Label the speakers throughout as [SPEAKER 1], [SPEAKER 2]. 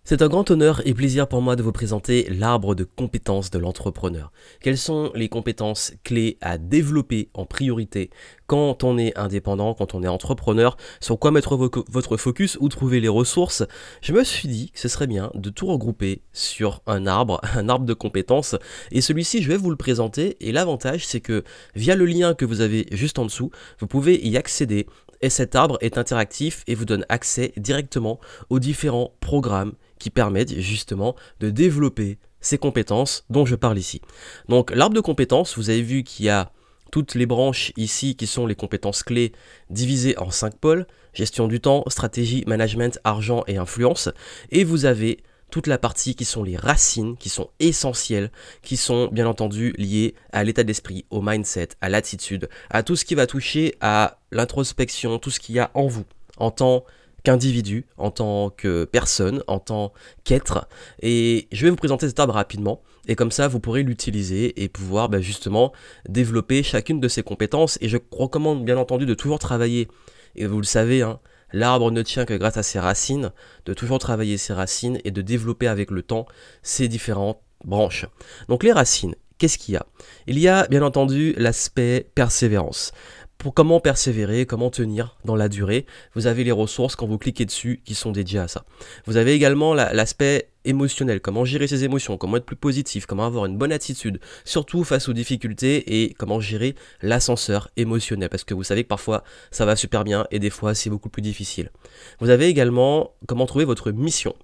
[SPEAKER 1] C'est un grand honneur et plaisir pour moi de vous présenter l'arbre de compétences de l'entrepreneur. Quelles sont les compétences clés à développer en priorité quand on est indépendant, quand on est entrepreneur, sur quoi mettre votre focus, où trouver les ressources? Je me suis dit que ce serait bien de tout regrouper sur un arbre, un arbre de compétences, et celui-ci je vais vous le présenter, et l'avantage c'est que via le lien que vous avez juste en dessous, vous pouvez y accéder, et cet arbre est interactif et vous donne accès directement aux différents programmes qui permettent justement de développer ces compétences dont je parle ici. Donc l'arbre de compétences, vous avez vu qu'il y a toutes les branches ici qui sont les compétences clés divisées en 5 pôles: gestion du temps, stratégie, management, argent et influence. Et vous avez toute la partie qui sont les racines, qui sont essentielles, qui sont bien entendu liées à l'état d'esprit, au mindset, à l'attitude, à tout ce qui va toucher à l'introspection, tout ce qu'il y a en vous, en tant qu'individu, en tant que personne, en tant qu'être. Et je vais vous présenter cet arbre rapidement, et comme ça vous pourrez l'utiliser et pouvoir justement développer chacune de ces compétences. Et je recommande bien entendu de toujours travailler, et vous le savez, l'arbre ne tient que grâce à ses racines, de toujours travailler ses racines et de développer avec le temps ses différentes branches. Donc les racines, qu'est-ce qu'il y a? Il y a bien entendu l'aspect persévérance. Pour comment persévérer, comment tenir dans la durée, vous avez les ressources quand vous cliquez dessus qui sont dédiées à ça. Vous avez également l'aspect émotionnel, comment gérer ses émotions, comment être plus positif, comment avoir une bonne attitude, surtout face aux difficultés, et comment gérer l'ascenseur émotionnel, parce que vous savez que parfois ça va super bien et des fois c'est beaucoup plus difficile. Vous avez également comment trouver votre mission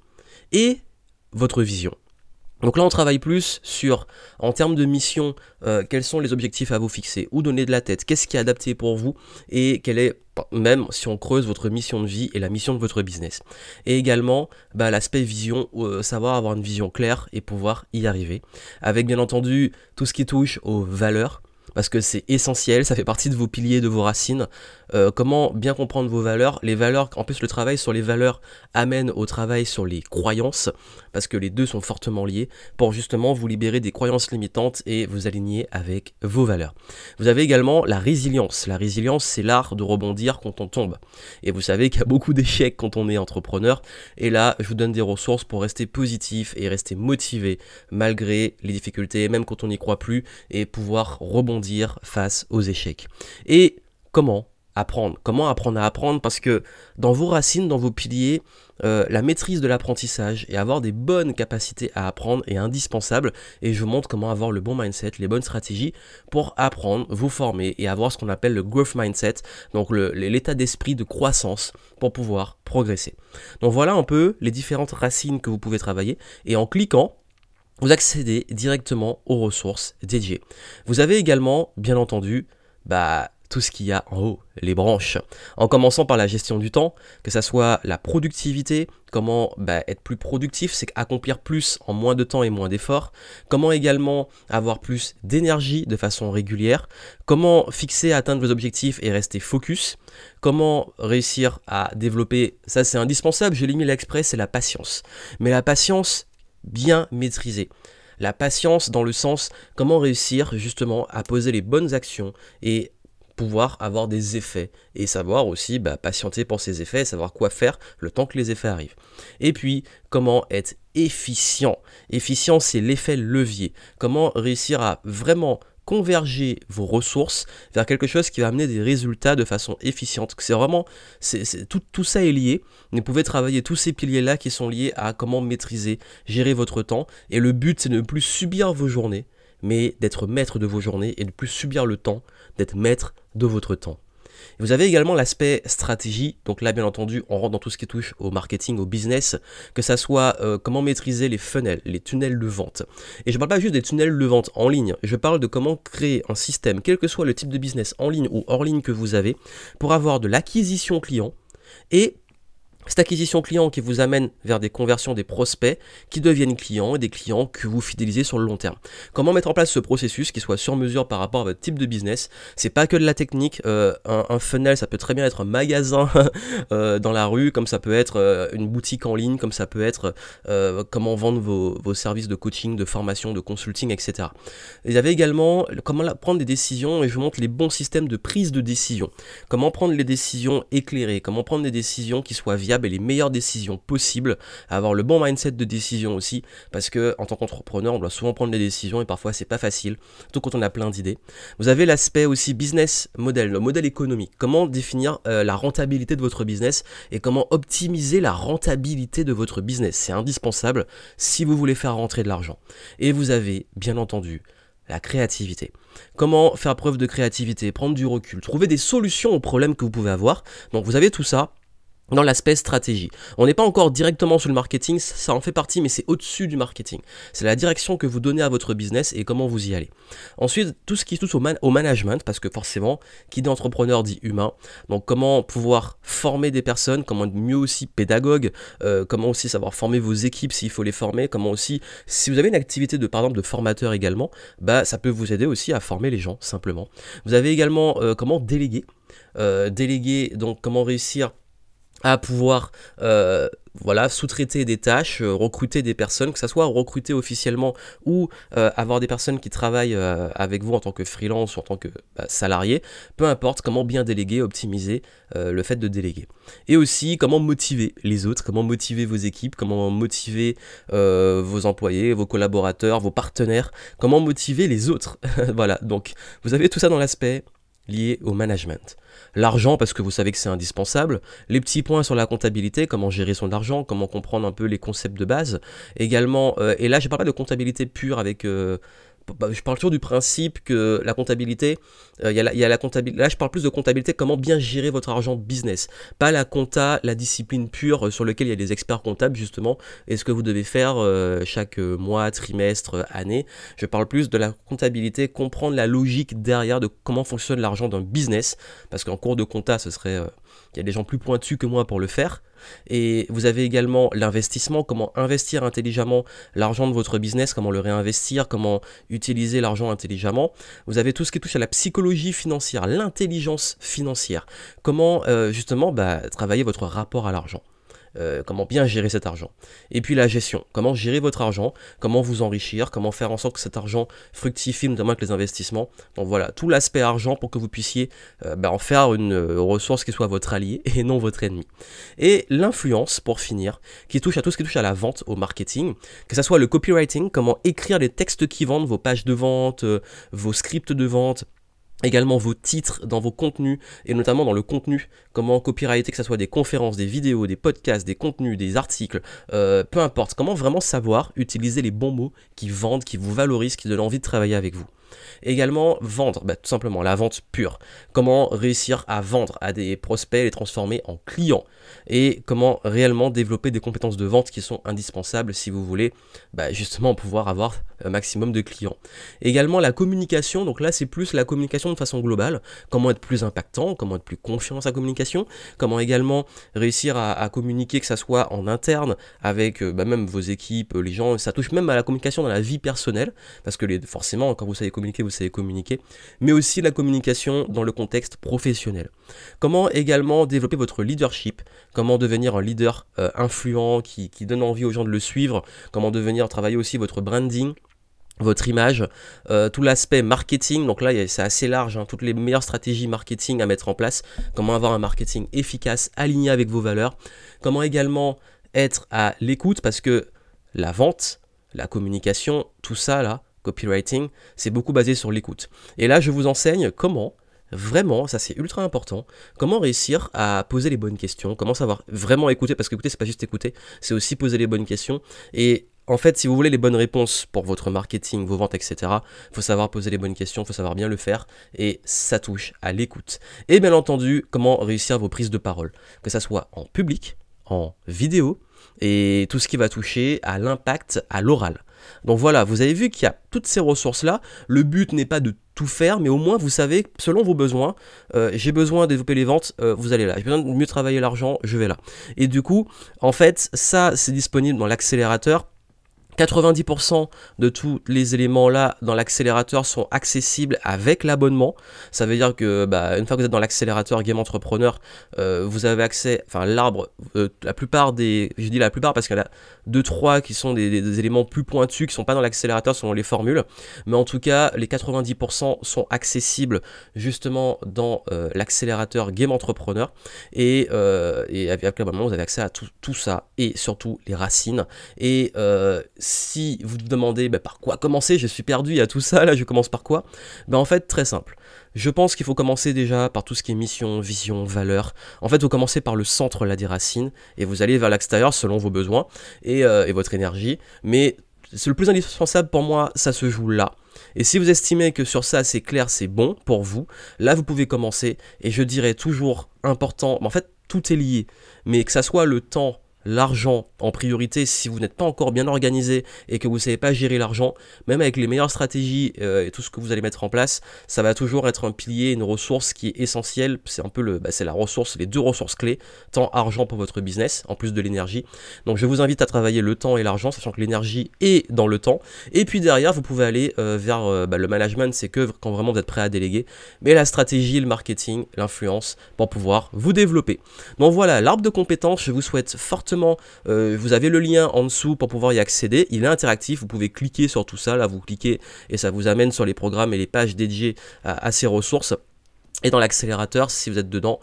[SPEAKER 1] et votre vision. Donc là on travaille plus sur, en termes de mission, quels sont les objectifs à vous fixer, où donner de la tête, qu'est-ce qui est adapté pour vous, et quelle est, même si on creuse, votre mission de vie et la mission de votre business. Et également l'aspect vision, savoir avoir une vision claire et pouvoir y arriver, avec bien entendu tout ce qui touche aux valeurs, parce que c'est essentiel, ça fait partie de vos piliers, de vos racines. Comment bien comprendre vos valeurs. Les valeurs, en plus le travail sur les valeurs amène au travail sur les croyances, parce que les deux sont fortement liés, pour justement vous libérer des croyances limitantes et vous aligner avec vos valeurs. Vous avez également la résilience. La résilience, c'est l'art de rebondir quand on tombe. Et vous savez qu'il y a beaucoup d'échecs quand on est entrepreneur, et là je vous donne des ressources pour rester positif et rester motivé malgré les difficultés, même quand on n'y croit plus, et pouvoir rebondir face aux échecs. Et comment apprendre à apprendre, parce que dans vos racines, dans vos piliers, la maîtrise de l'apprentissage et avoir des bonnes capacités à apprendre est indispensable, et je vous montre comment avoir le bon mindset, les bonnes stratégies pour apprendre, vous former et avoir ce qu'on appelle le growth mindset, donc l'état d'esprit de croissance pour pouvoir progresser. Donc voilà un peu les différentes racines que vous pouvez travailler, et en cliquant, vous accédez directement aux ressources dédiées. Vous avez également, bien entendu, tout ce qu'il y a en haut, les branches, en commençant par la gestion du temps, que ça soit la productivité, comment être plus productif, c'est accomplir plus en moins de temps et moins d'efforts, comment également avoir plus d'énergie de façon régulière, comment fixer, atteindre vos objectifs et rester focus, comment réussir à développer, ça c'est indispensable, je l'ai mis l'exprès, c'est la patience, mais la patience bien maîtrisée. La patience dans le sens, comment réussir justement à poser les bonnes actions et pouvoir avoir des effets, et savoir aussi patienter pour ces effets, savoir quoi faire le temps que les effets arrivent. Et puis comment être efficient. Efficient, c'est l'effet levier. Comment réussir à vraiment converger vos ressources vers quelque chose qui va amener des résultats de façon efficiente. C'est vraiment, tout ça est lié. Vous pouvez travailler tous ces piliers-là qui sont liés à comment maîtriser, gérer votre temps. Et le but, c'est de ne plus subir vos journées, mais d'être maître de vos journées, et de ne plus subir le temps, d'être maître de votre temps. Vous avez également l'aspect stratégie, donc là bien entendu on rentre dans tout ce qui touche au marketing, au business, que ça soit comment maîtriser les funnels, les tunnels de vente. Et je ne parle pas juste des tunnels de vente en ligne, je parle de comment créer un système, quel que soit le type de business en ligne ou hors ligne que vous avez, pour avoir de l'acquisition client, et cette acquisition client qui vous amène vers des conversions des prospects qui deviennent clients, et des clients que vous fidélisez sur le long terme. Comment mettre en place ce processus qui soit sur mesure par rapport à votre type de business? C'est pas que de la technique, un funnel ça peut très bien être un magasin dans la rue, comme ça peut être une boutique en ligne, comme ça peut être comment vendre vos services de coaching, de formation, de consulting, etc. Il y avait également comment prendre des décisions, et je vous montre les bons systèmes de prise de décision. Comment prendre les décisions éclairées, comment prendre des décisions qui soient viables impeccable et les meilleures décisions possibles, avoir le bon mindset de décision aussi, parce que en tant qu'entrepreneur, on doit souvent prendre des décisions et parfois c'est pas facile, surtout quand on a plein d'idées. Vous avez l'aspect aussi business model, le modèle économique, comment définir la rentabilité de votre business et comment optimiser la rentabilité de votre business. C'est indispensable si vous voulez faire rentrer de l'argent. Et vous avez, bien entendu, la créativité. Comment faire preuve de créativité, prendre du recul, trouver des solutions aux problèmes que vous pouvez avoir. Donc vous avez tout ça dans l'aspect stratégie. On n'est pas encore directement sur le marketing, ça en fait partie, mais c'est au-dessus du marketing. C'est la direction que vous donnez à votre business et comment vous y allez. Ensuite, tout ce qui touche au management, parce que forcément, qui dit entrepreneur dit humain. Donc comment pouvoir former des personnes, comment être mieux aussi pédagogue, comment aussi savoir former vos équipes s'il faut les former, comment aussi, si vous avez une activité de, par exemple, de formateur également, bah ça peut vous aider aussi à former les gens, simplement. Vous avez également comment déléguer. Déléguer, donc comment réussir à pouvoir sous-traiter des tâches, recruter des personnes, que ce soit recruter officiellement ou avoir des personnes qui travaillent avec vous en tant que freelance ou en tant que salarié, peu importe, comment bien déléguer, optimiser le fait de déléguer. Et aussi comment motiver les autres, comment motiver vos équipes, comment motiver vos employés, vos collaborateurs, vos partenaires, comment motiver les autres. Voilà, donc vous avez tout ça dans l'aspect lié au management. L'argent, parce que vous savez que c'est indispensable. Les petits points sur la comptabilité, comment gérer son argent, comment comprendre un peu les concepts de base. Également, et là je ne parle pas de comptabilité pure avec... je parle toujours du principe que la comptabilité, il y a la comptabilité. Là, je parle plus de comptabilité, comment bien gérer votre argent business. Pas la compta, la discipline pure sur laquelle il y a des experts comptables, justement, et ce que vous devez faire chaque mois, trimestre, année. Je parle plus de la comptabilité, comprendre la logique derrière de comment fonctionne l'argent d'un business. Parce qu'en cours de compta, ce serait... il y a des gens plus pointus que moi pour le faire. Et vous avez également l'investissement, comment investir intelligemment l'argent de votre business, comment le réinvestir, comment utiliser l'argent intelligemment. Vous avez tout ce qui touche à la psychologie financière, l'intelligence financière, comment justement travailler votre rapport à l'argent. Comment bien gérer cet argent. Et puis la gestion, comment gérer votre argent, comment vous enrichir, comment faire en sorte que cet argent fructifie, notamment avec les investissements. Donc voilà, tout l'aspect argent pour que vous puissiez en faire une ressource qui soit votre allié et non votre ennemi. Et l'influence, pour finir, qui touche à tout ce qui touche à la vente, au marketing, que ce soit le copywriting, comment écrire les textes qui vendent, vos pages de vente, vos scripts de vente, également vos titres dans vos contenus et notamment dans le contenu, comment copywriter, que ce soit des conférences, des vidéos, des podcasts, des contenus, des articles, peu importe, comment vraiment savoir utiliser les bons mots qui vendent, qui vous valorisent, qui donnent envie de travailler avec vous. Également vendre, tout simplement la vente pure, comment réussir à vendre à des prospects, les transformer en clients et comment réellement développer des compétences de vente qui sont indispensables si vous voulez justement pouvoir avoir un maximum de clients. Également la communication, donc là c'est plus la communication de façon globale, comment être plus impactant, comment être plus confiant dans sa communication, comment également réussir à communiquer, que ça soit en interne avec même vos équipes, les gens, ça touche même à la communication dans la vie personnelle, parce que forcément quand vous savez communiquer, mais aussi la communication dans le contexte professionnel. Comment également développer votre leadership, comment devenir un leader influent qui donne envie aux gens de le suivre, comment devenir travailler aussi votre branding, votre image, tout l'aspect marketing, donc là c'est assez large, toutes les meilleures stratégies marketing à mettre en place, comment avoir un marketing efficace, aligné avec vos valeurs, comment également être à l'écoute, parce que la vente, la communication, tout ça là, copywriting, c'est beaucoup basé sur l'écoute. Et là je vous enseigne comment vraiment, ça c'est ultra important, comment réussir à poser les bonnes questions, comment savoir vraiment écouter, parce qu'écouter c'est pas juste écouter, c'est aussi poser les bonnes questions. Et en fait, si vous voulez les bonnes réponses pour votre marketing, vos ventes, etc., il faut savoir poser les bonnes questions, il faut savoir bien le faire, et ça touche à l'écoute. Et bien entendu, comment réussir vos prises de parole, que ça soit en public, en vidéo, et tout ce qui va toucher à l'impact à l'oral. Donc voilà, vous avez vu qu'il y a toutes ces ressources-là. Le but n'est pas de tout faire, mais au moins vous savez, selon vos besoins, j'ai besoin de développer les ventes, vous allez là. J'ai besoin de mieux travailler l'argent, je vais là. Et du coup, en fait, ça, c'est disponible dans l'accélérateur. 90% de tous les éléments là dans l'accélérateur sont accessibles avec l'abonnement. Ça veut dire que une fois que vous êtes dans l'accélérateur Game Entrepreneur, vous avez accès, enfin l'arbre, la plupart des, je dis la plupart parce qu'il y en a 2-3 qui sont des éléments plus pointus qui sont pas dans l'accélérateur selon les formules, mais en tout cas les 90% sont accessibles justement dans l'accélérateur Game Entrepreneur et avec l'abonnement vous avez accès à tout ça et surtout les racines et si vous vous demandez par quoi commencer, je suis perdu, il y a tout ça, là je commence par quoi? En fait, très simple. Je pense qu'il faut commencer déjà par tout ce qui est mission, vision, valeur. En fait, vous commencez par le centre là des racines et vous allez vers l'extérieur selon vos besoins et votre énergie. Mais c'est le plus indispensable pour moi, ça se joue là. Et si vous estimez que sur ça c'est clair, c'est bon pour vous, là vous pouvez commencer. Et je dirais toujours important, en fait tout est lié, mais que ça soit le temps, l'argent en priorité, si vous n'êtes pas encore bien organisé et que vous ne savez pas gérer l'argent, même avec les meilleures stratégies et tout ce que vous allez mettre en place, ça va toujours être un pilier, une ressource qui est essentielle. C'est un peu c'est la ressource, les deux ressources clés, temps, argent pour votre business, en plus de l'énergie. Donc je vous invite à travailler le temps et l'argent, sachant que l'énergie est dans le temps. Et puis derrière, vous pouvez aller vers le management, c'est que quand vraiment vous êtes prêt à déléguer, mais la stratégie, le marketing, l'influence pour pouvoir vous développer. Donc voilà, l'arbre de compétences, je vous souhaite fortement. Vous avez le lien en dessous pour pouvoir y accéder, il est interactif, vous pouvez cliquer sur tout ça, là vous cliquez et ça vous amène sur les programmes et les pages dédiées à ces ressources. Et dans l'accélérateur, si vous êtes dedans,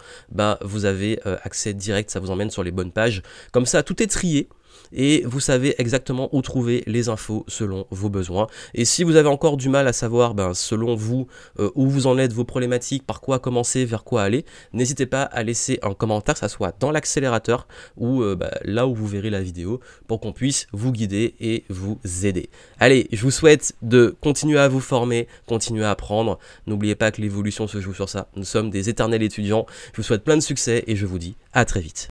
[SPEAKER 1] vous avez accès direct, ça vous emmène sur les bonnes pages. Comme ça, tout est trié. Et vous savez exactement où trouver les infos selon vos besoins. Et si vous avez encore du mal à savoir selon vous où vous en êtes, vos problématiques, par quoi commencer, vers quoi aller, n'hésitez pas à laisser un commentaire, que ça soit dans l'accélérateur ou là où vous verrez la vidéo pour qu'on puisse vous guider et vous aider. Allez, je vous souhaite de continuer à vous former, continuer à apprendre. N'oubliez pas que l'évolution se joue sur ça. Nous sommes des éternels étudiants. Je vous souhaite plein de succès et je vous dis à très vite.